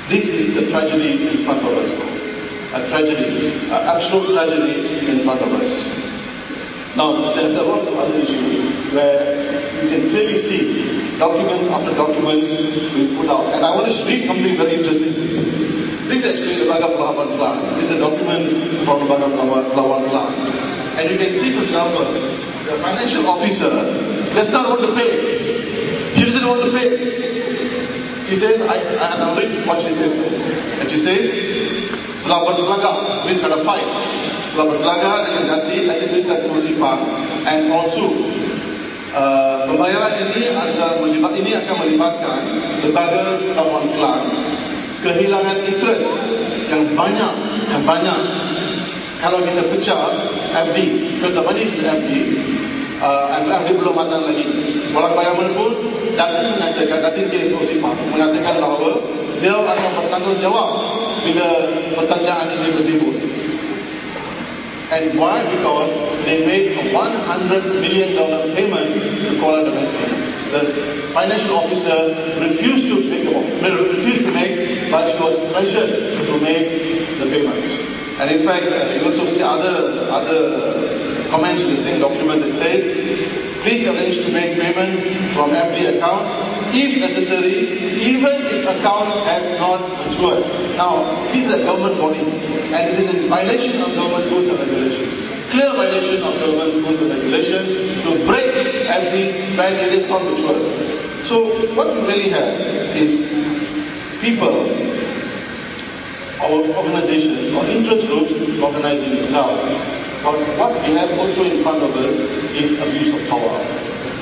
This is the tragedy in front of us. A tragedy, an absolute tragedy in front of us. Now, there are lots of other issues where you can clearly see documents after documents we put out. And I want to read something very interesting. This is actually the Lembaga Pelabuhan Plan. This is a document from the Lembaga Pelabuhan Plan. And you can see, for example, the financial officer does not want to pay. She doesn't want to pay. He says, I'll read what she says. And she says, telah bertelaga, means had a fight. Telah bertelaga dengan nanti musibah, and also pembayaran ini akan melibatkan lembaga pelabuhan Kelang, kehilangan interest yang banyak kalau kita pecah FD, because the money is FD, FD belum matang lagi. Orang bayaran pun datin kes musibah mengatakan bahawa dia akan bertanggungjawab bila pertanyaan ini bertimbul. And why? Because they made a $100 million payment to Kuala Lumpur. The financial officer refused to make, but she was pressured to make the payment. And in fact, you also see other comments in the same document that says, please arrange to make payment from FD account if necessary, even if account has not matured. Now, this is a government body, and this is in violation of government rules and regulations. Clear violation of government rules and regulations to break FDs when it is not matured. So, what we really have is people, our organizations, or interest groups organizing itself. But what we have also in front of us is abuse of power.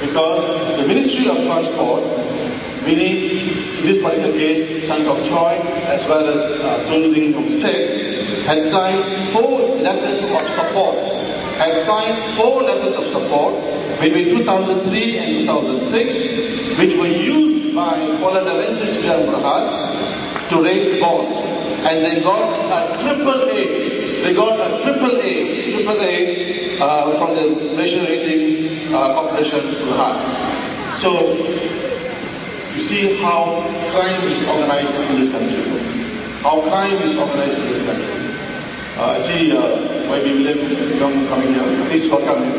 Because the Ministry of Transport, meaning in this particular case, Chan Kok Choi, as well as Tun Ling from SEC, had signed 4 letters of support. Between 2003 and 2006, which were used by Kuala Lumpur Sdn Bhd to raise bonds. And they got a AAA. They got a AAA from the Malaysian Rating Corporation Berhad. So, you see how crime is organized in this country. I see YB William Yong coming here. Please welcome him.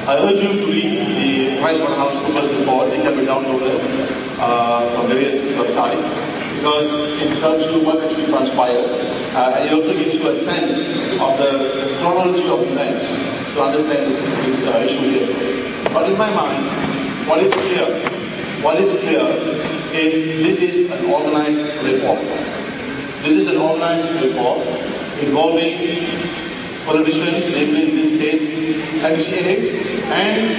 I urge you to read the PricewaterhouseCoopers report. It can be downloaded from various websites because it tells you what actually transpired, and it also gives you a sense of the chronology of events to understand this issue here. But in my mind, what is clear is this is an organized report. This is an organized report involving politicians, namely in this case MCA and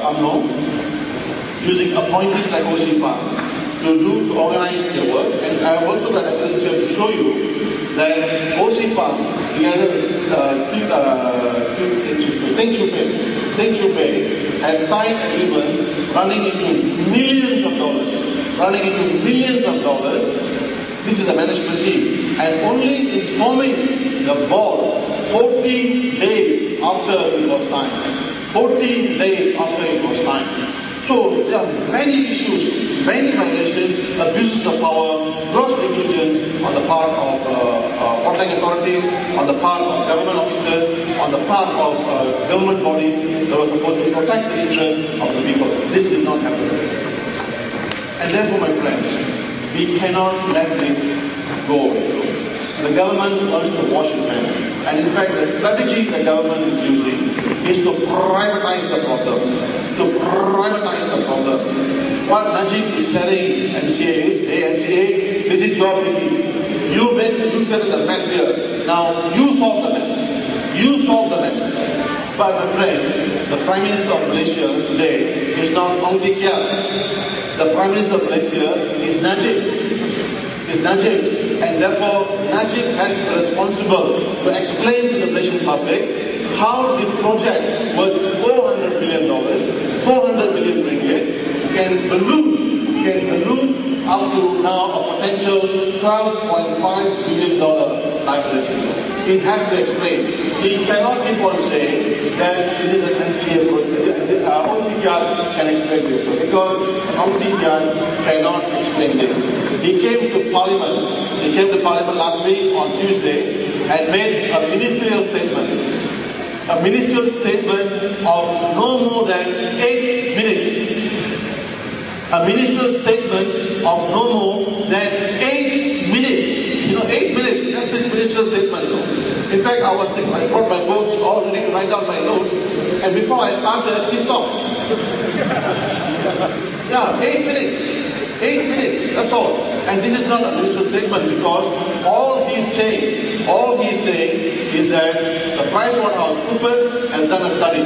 UMNO, using appointees like OSIPA to organize their work. And I have also got evidence here to show you that OSIPA together Teng Chupei had signed agreements running into millions of dollars. This is a management team, and only informing the board 14 days after it was signed. 14 days after it was signed. So there are many issues, many violations, abuses of power, gross negligence on the part of bottling authorities, on the part of government officers, on the part of government bodies that were supposed to protect the interests of the people. This did not happen. And therefore, my friends, we cannot let this go away. The government wants to wash its hands. And in fact, the strategy the government is using is to privatize the problem. What Najib is telling MCA is, hey MCA, this is your baby. You created the mess here. Now you solve the mess. But my friends, the Prime Minister of Malaysia today is not Ong Tik Kiat. The Prime Minister of Malaysia is Najib. And therefore, Najib has been responsible to explain to the Malaysian public how this project worth $400 million, 400 million ringgit, can balloon can balloon up to now a potential $12.5 billion liability. It has to explain. He cannot keep on saying that this is an NCA project. Only PKFZ can explain this, because only PKFZ cannot explain this. He came to Parliament. He came to Parliament last week on Tuesday and made a ministerial statement. A ministerial statement of no more than 8 minutes. A ministerial statement of no more than 8 minutes. 8 minutes, that's his ministerial statement. In fact, I brought my notes all ready to write down my notes, and before I started, he stopped. Yeah, 8 minutes. 8 minutes, that's all. And this is not a ministerial statement, because all he's saying is that the PricewaterhouseCoopers has done a study.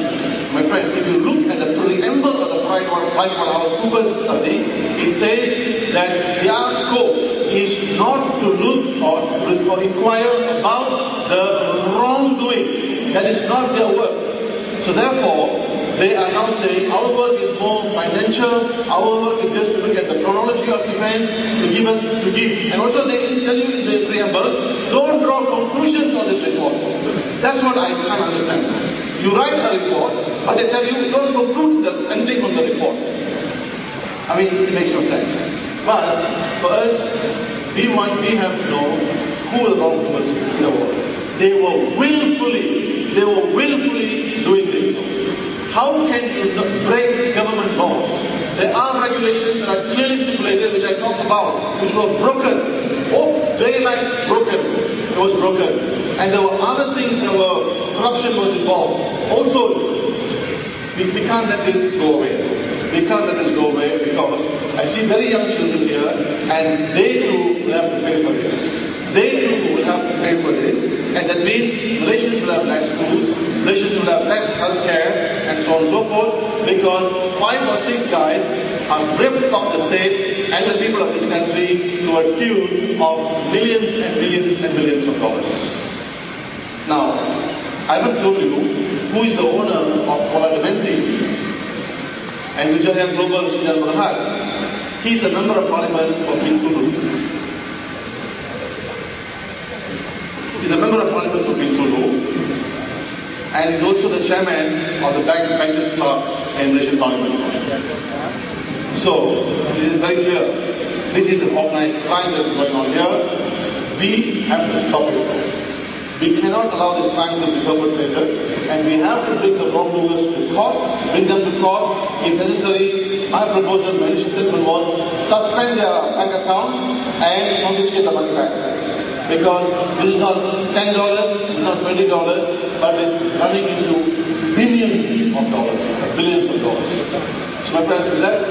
My friend, if you look at the preamble of the PricewaterhouseCoopers study, it says that their scope is not to look or inquire about the wrongdoings. That is not their work. So therefore, they are now saying our work is more financial, our work is just to look at the chronology of events, to give. And also they tell you in the preamble, don't draw conclusions on this report. That's what I can't understand. You write a report, but they tell you don't conclude anything from the report. I mean, it makes no sense. But for us, we have to know who the wrongdoers in the world. They were willfully doing this. How can you break government laws? There are regulations that are clearly stipulated, which I talked about, which were broken. Oh, daylight broken. It was broken. And there were other things that were, corruption was involved. Also, we can't let this go away. We can't let this go away, because I see very young children here, and they too will have to pay for this. They too will have to pay for this, and that means Malaysians will have less schools, Malaysians will have less healthcare, and so on and so forth, because 5 or 6 guys have ripped off the state and the people of this country to a tune of millions and millions and millions of dollars. Now, I haven't told you who is the owner of Kuala Dimensi and Wijaya Global Sinar Berhad. He's the member of parliament for Bintulu. He's a member of parliament for Bintulu, and he's also the chairman of the Bankers Club in Malaysian Parliament. So, this is very clear. This is an organized crime that's going on here. We have to stop it. We cannot allow this crime to be perpetrated, and we have to bring the wrongdoers to court, bring them to court. If necessary, my proposal, my initial statement was suspend their bank account and confiscate the money back. Because this is not $10, this is not $20, but it's running into billions of dollars, billions of dollars. So my friends, with that,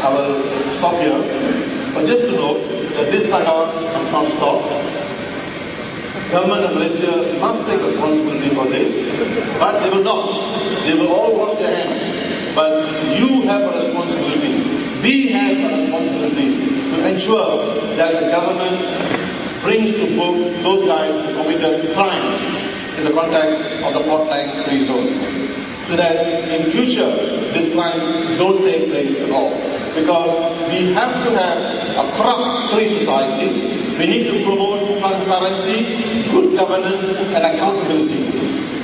I will stop here. But just to note that this saga has not stopped. Government of Malaysia must take responsibility for this, but they will not. They will all wash their hands. But you have a responsibility. We have a responsibility to ensure that the government brings to book those guys who committed crime in the context of the plotline free zone, so that in future these crimes don't take place at all. Because we have to have a corrupt-free society. We need to promote transparency, good governance, and accountability.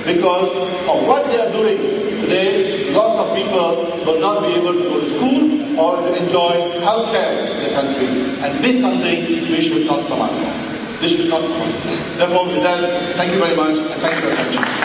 Because of what they are doing today, lots of people will not be able to go to school or to enjoy healthcare in the country. And this is something we should not stomach. This is not. Therefore, with that, thank you very much, and thank you for your attention.